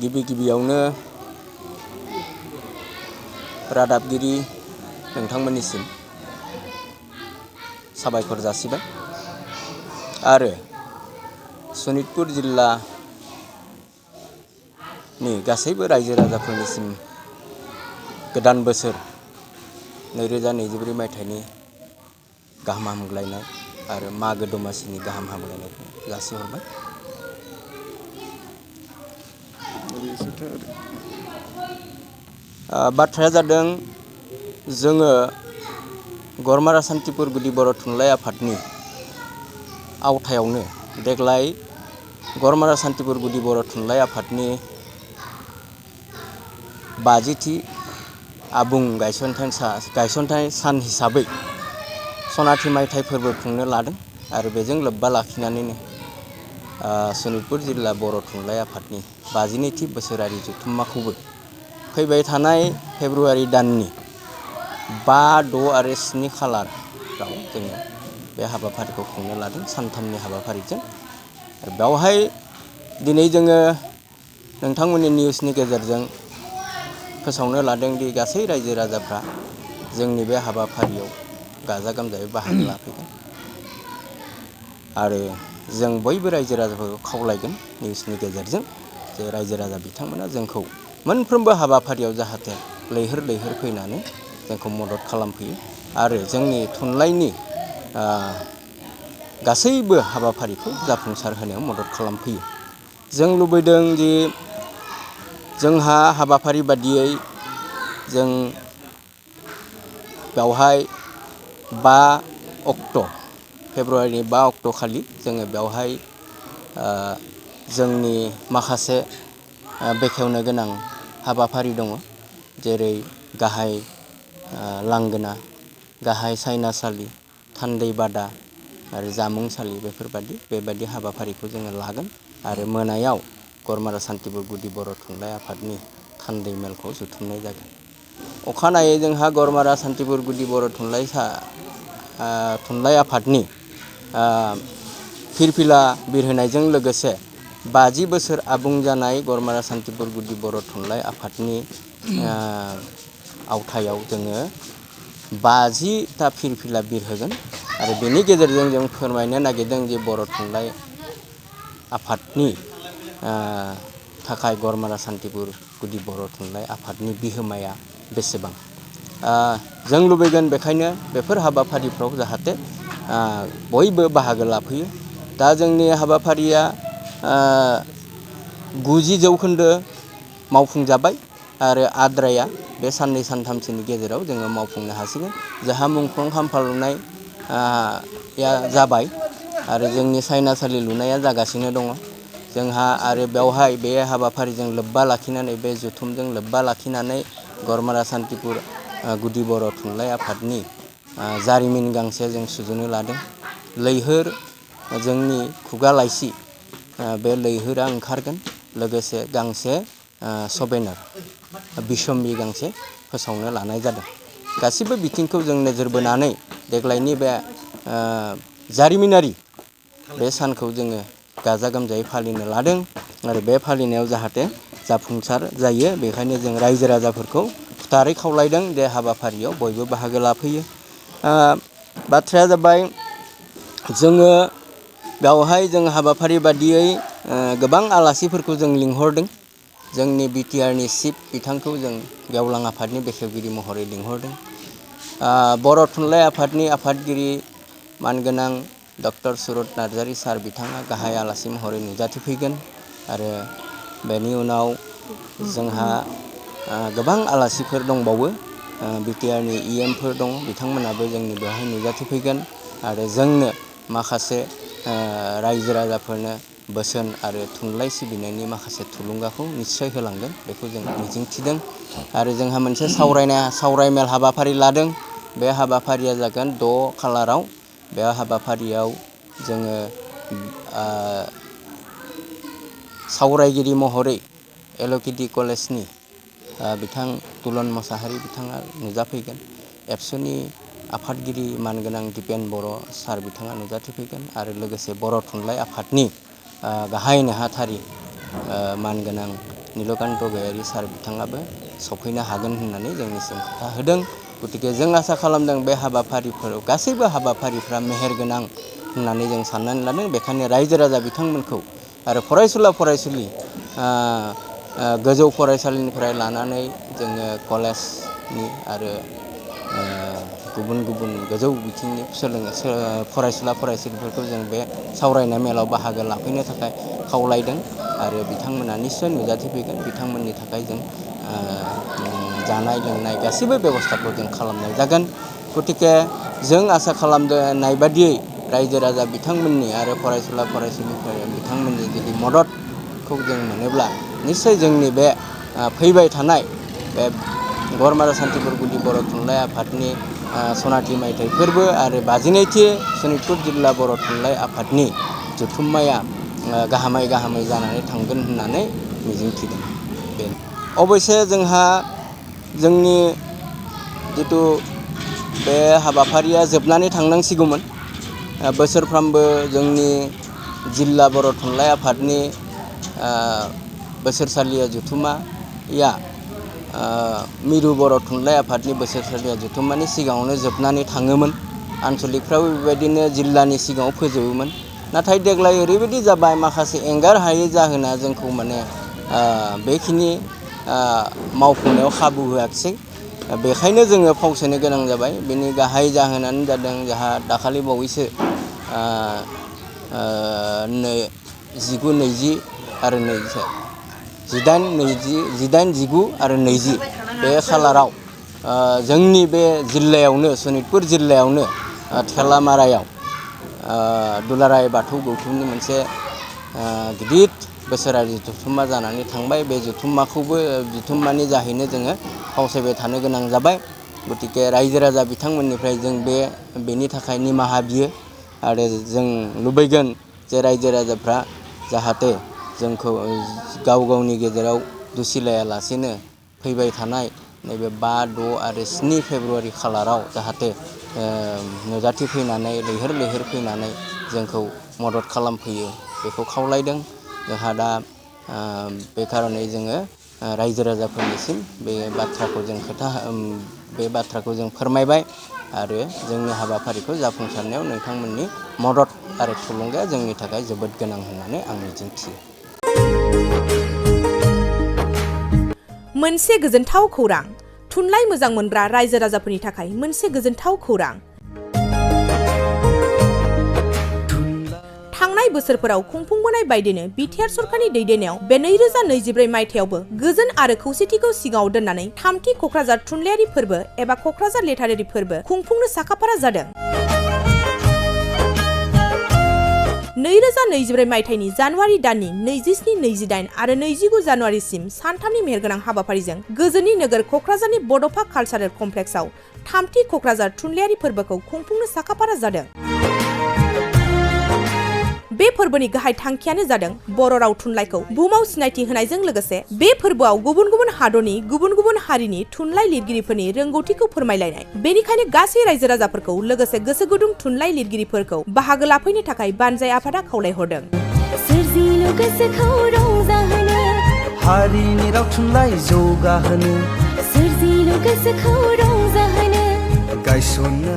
गिबियावनो रादाबगिरि नोंथांमोननिसिम साबायखर जासिबाय आरो सनितपुर जिल्लानि गासैबो रायजो राजाफोरनिसिम गोदान बोसोर 2024 मायथाइनि गाहाम हामग्लायनाय आरो मागो दमासिनि गाहाम हामग्लायनायखौ जासिहरबाय। बाथ्राया जादों जोङो गरमारा सान्तिपुर गुदि बर' थुनलाइ आफादनि आवथायावनो देग्लाय गरमारा सान्तिपुर गुदि बर' थुनलाइ आफादनि 50थि आबुं गायसनथाइ सान हिसाबै सनाथि मायथाइ फोरबो खुंनो लादों आरो बेजों लोब्बा लाखिनानैनो सनितपुर जिल्ला बर' थुनलाइ आफादनि 52थि बोसोरारि जथुम्माखौबो फैबाय थानाय फेब्रुवारि दाननि 5, 6 आरो 7 खालाराव जोङो बे हाबाफारिखौ खुंनो लादों सानथामनि हाबाफारिजों। बेवहाय दिनै जोङो नोंथांमोननि निउसनि गेजेरजों फोसावनो लादों दि गासै रायजो राजाफ्रा जोंनि बे हाबाफारियाव गाजा गोमजायै बाहागो लाफैगोन आरो जों बयबो रायजो राजाफोरखौ खावलायगोन निउसनि गेजेरजों जे रायजो राजा बिथांमोना जोंखौ मोनफ्रोमबो हाबाफारियाव जाहाथे लैहोर फैनानै जोंखौ मदद खालामफैयो आरो जोंनि थुनलाइनि गासैबो हाबाफारिखौ जाफुंसार होनायाव मदद खालामफैयो। जों लुबैदों दि जोंहा हाबाफारि बादियै जों बेवहाय 5 अक्ट' फेब्रुवारिनि 5 अक्ट' खालि जोङो बेवहाय जोंनि माखासे बेखेवनो गोनां हाबाफारि दङ, जेरै गाहाय लांगोना, गाहाय सायनासालि, थान्दै बादा आरो जामुंसालि बेबायदि हाबाफारिखौ जोङो लागोन आरो मोनायाव गरमारा सान्तिपुर गुदि बर' थुनलाइ आफादनि थान्दै मेलखौ जुथुमनाय जागोन। अखानायै जोंहा गरमारा सान्तिपुर गुदि बर' थुनलाइ आफादनि फिरफिला बिरहोनायजों लोगोसे 50 बोसोर आबुं जानाय गरमारा सान्तिपुर गुदि बर' थुनलाइ आफादनि आवथायाव जोङो 50टा फिरफिला बिरहोगोन आरो बेनि गेजेरजों जों फोरमायनो नागिरदों जे बर' थुनलाइ आफादनि थाखाय गरमारा सान्तिपुर गुदि बर' थुनलाइ आफादनि बिहोमाया बेसेबां। जों लुबैगोन बेखायनो बेफोर हाबाफारिफ्राव जाहाथे बयबो बाहागो लाफैयो। दा जोंनि हाबाफारिया 90% मावफुंजाबाय आरो आद्राया बे साननै सानथामसोनि गेजेराव जोङो मावफुंनो हासिगोन। जोंहा मुंख्लं खाम्फा लुनाया जाबाय आरो जोंनि सायनासालि लुनाया जागासिनो दङ। जोंहा आरो बेवहाय बे हाबाफारिजों लोब्बा लाखिनानै बे जथुमजों लोब्बा लाखिनानै गरमारा सान्तिपुर गुदि बर' थुनलाइ आफादनि जारिमिन गांसे जों सुजुनो लादों। लैहोर जोंनि खुगा लाइसि बे लैहोरा ओंखारगोन, लोगोसे गांसे सभेनार बिसम्बि गांसे फोसावनो लानाय जादों। गासिबो बिथिंखौ जों नोजोर बोनानै देग्लायनि बे जारिमिनारि बे सानखौ जोङो गाजा गोमजायै फालिनो लादों आरो बे फालिनायाव जाहाथे जाफुंसार जायो बेखायनो जों रायजो राजाफोरखौ खुथारै खावलायदों बे हाबाफारियाव बयबो बाहागो लाफैयो। बाथ्राया जाबाय जोङो बेवहाय जों हाबाफारि बादियै गोबां आलासिफोरखौ जों लिंहरदों। जोंनि बिटिआरनि चिफ बिथांखौ जों गेवलां आफादनि बेखेवगिरि महरै लिंहरदों। बर' थुनलाइ आफादनि आफादगिरि मानगोनां डक्टर सुरत नार्जारि सार बिथाङा गाहाय आलासि महरै नुजाथिफैगोन आरो बेनि उनाव जोंहा गोबां आलासिफोर दंबावो। बिटिआरनि इएमफोर दं, बिथांमोनाबो जोंनि बेवहाय नुजाथिफैगोन आरो जोंनो माखासे रायजो राजाफोरनो बोसोन आरो थुनलाइ सिबिनायनि माखासे थुलुंगाखौ निस्सय होलांगोन बेखौ जों मिजिंथिदों। आरो जोंहा मोनसे सावरायमेल हाबाफारि लादों। बे हाबाफारिया जागोन 6 खालाराव। बे हाबाफारियाव जोङो सावरायगिरि महरै एलकेटि कलेजनि बिथां तुलन मोसाहारि बिथाङा नुजाफैगोन। एबसुनि आफादगिरि मानगोनां दिपेन बर' सार बिथाङा नुजाथिफैगोन आरो लोगोसे बर' थुनलाइ आफादनि गाहाय नेहाथारि मानगोनां नीलकान्त गयारी सार बिथाङाबो सफैनो हागोन होननानै जोंनिसिम खोथा होदों। गतिके जों आसा खालामदों बे हाबाफारिफोराव गासैबो हाबाफारिफ्रा मेहेरगोनां होननानै जों साननानै लादों। बेखायनो रायजो राजा बिथांमोनखौ आरो फरायसुला फरायसुलि गोजौ फरायसालिनिफ्राय लानानै जोङो कलेजनि आरो गुबुन गुबुन गोजौ बिथिंनि फरायसुला फरायसुलिफोरखौ जों बे सावरायनाय मेलाव बाहागो लाफैनो थाखाय खावलायदों आरो बिथांमोना निस्सय नुजाथिफैगोन। बिथांमोननि थाखाय जों जानाय लोंनाय गासैबो बेबस्थाखौ जों खालामनाय जागोन। गतिके जों आसा खालामनाय बादियै रायजो राजा बिथांमोननि आरो फरायसुला फरायसुलिफोर बिथांमोननि जुदि मददखौ जों मोनोब्ला निस्सय जोंनि बे फैबाय थानाय बे गरमारा सान्तिपुर गुदि बर' थुनलाइ आफादनि सनाथि मायथाइ फोरबो आरो 52थि सनितपुर जिल्ला बर' थुनलाइ आफादनि जथुम्माया गाहामै जानानै थांगोन होननानै मिजिंथिदों। बेनो अबयसे जोंहा जोंनि जिथु बे हाबाफारिया जोबनानै थांनांसिगौमोन। बोसोरफ्रामबो जोंनि जिल्ला बर' थुनलाइ आफादनि बोसोरसालिया जथुम्माया मिरु बर' थुनलाइ आफादनि बोसोरसालिया जथुम्मानि सिगाङावनो जोबनानै थाङोमोन। आनसलिकफ्राबो बेबायदिनो जिल्लानि सिगाङाव फोजोबोमोन। नाथाय देग्लाय ओरैबायदि जाबाय माखासे एंगार हायै जाहोना जोंखौ माने बेखिनि मावफुंनायाव खाबु होआखिसै। बेखायनो जोङो फावसायनो गोनां जाबाय। बेनि गाहाय जाहोनानो जादों जोंहा दाखालि बावैसो 19, 20 आरो 19 आरो 20 बे खालाराव जोंनि बे जिल्लायावनो सनितपुर जिल्लायावनो थेलामारायाव दुलाराय बाथौ गौथुमनि मोनसे गिदिर बोसोरारि जथुम्मा जानानै थांबाय। बे जथुम्मानि जाहैनो जोङो फावसायबाय थानो गोनां जाबाय। गतिके रायजो राजा बिथांमोननिफ्राय जों बेनि थाखाय निमाहा बियो आरो जों लुबैगोन जे रायजो राजाफ्रा जाहाथे जोंखौ गाव गावनि गेजेराव दुसिलायालासेनो फैबाय थानाय नैबे 5, 6 आरो 7 फेब्रुवारि खालाराव जाहाथे नुजाथिफैनानै लैहोर फैनानै जोंखौ मदद खालामफैयो बेखौ खावलायदों। जोंहा दा बे खारनै जोङो रायजो राजाफोरनिसिम बे बाथ्राखौ जों फोरमायबाय आरो जोंनि हाबाफारिखौ जाफुंसारनायाव नोंथांमोननि मदद आरो थुलुंगाया जोंनि थाखाय जोबोद गोनां होननानै आं मिजिंथियो। मोनसे गोजोनथाव खौरां। थुनलाइ मोजां मोनग्रा रायजो राजाफोरनि थाखाय मोनसे गोजोनथाव खौरां। थांनाय बोसोरफोराव खुंफुंबोनाय बायदिनो बिटिआर सरकारनि दैदेननायाव बे 2024 मायथाइयावबो गोजोन आरो खौसेथिखौ सिगाङाव दोननानै 3थि क'क्राझार थुनलाइयारि फोरबो एबा क'क्राझार लिटारेरि फोरबो खुंफुंनो साखाफारा जादों। 2024 मायथाइनि जानुवारि दाननि 27, 28 आरो 29 जानुवारिसिम सानथामनि मेहेरगोनां हाबाफारिजों गोजोननि नोगोर क'क्राझारनि बड'फा कालचारेल कमप्लेक्सआव 3थि क'क्राझार थुनलाइयारि फोरबोखौ खुंफुंनो साखाफारा जादों। बे फोरबोनि गाहाय थांखियानो जादों बर' राव थुनलाइखौ बुहुमाव सिनायथि होनायजों लोगोसे बे फोरबोआव गुबुन गुबुन हादरनि गुबुन गुबुन हारिनि थुनलाइ लिरगिरिफोरनि रोंगौथिखौ फोरमायलायनाय। बेनिखायनो गासै रायजो राजाफोरखौ लोगोसे गोसो गुदुं थुनलाइ लिरगिरिफोरखौ बाहागो लाफैनो थाखाय बानजाय आफादा खावलायहरदों। सोरजिलु गोसोखौ रंजाहोनो हारिनि राव थुनलाइ जौगाहोनो सोरजिलु गोसोखौ रंजाहोनो गायसननो